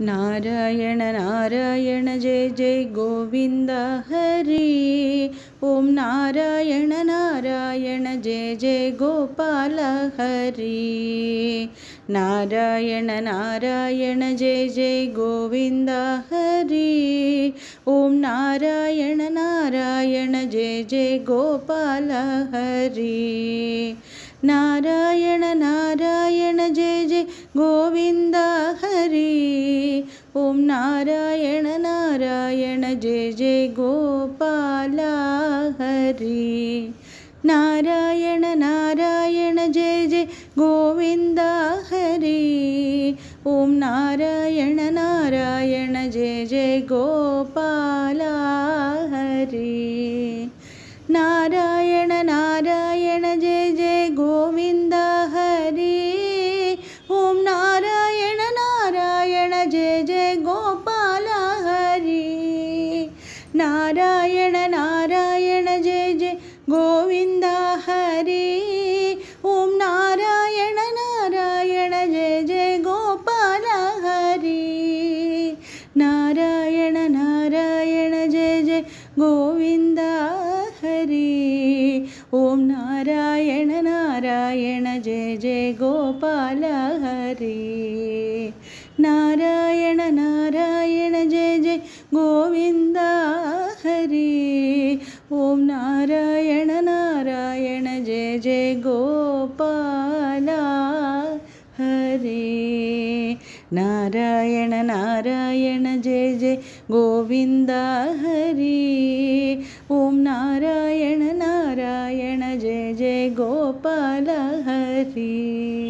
Narayana Narayana Jai Jai Govind Hari. Om Narayana Narayana Jai Jai Gopal Hari. Narayana Narayana Jai Jai Govind Hari. Om Narayana Narayana Jai Jai Gopal Hari. Narayana Narayana Jai Jai Govind Hari. Om Narayana Narayana Jai Jai Gopal Hari. Narayana Narayana Jai Jai Govind Hari. Om Narayana Narayana Jai Jai Gopal Hari. Narayana Narayana Jai Jai Govind Hari. Om Narayana Narayana Jai Jai Gopal Hari. Narayana Narayana Jai Jai Govind Hari. Om Narayana Narayana Jai Jai Gopal Hari. Narayana Narayana Jai Jai Govind Hari. Om Narayana Narayana Jai Jai Gopal Hari. Narayana Narayana Jai Jai Govind Hari. Om Narayana Narayana Jai Jai Gopal Hari. Narayana Narayana Jai Jai Govind Hari. Om Narayana Narayana Jai Jai Gopal Hari.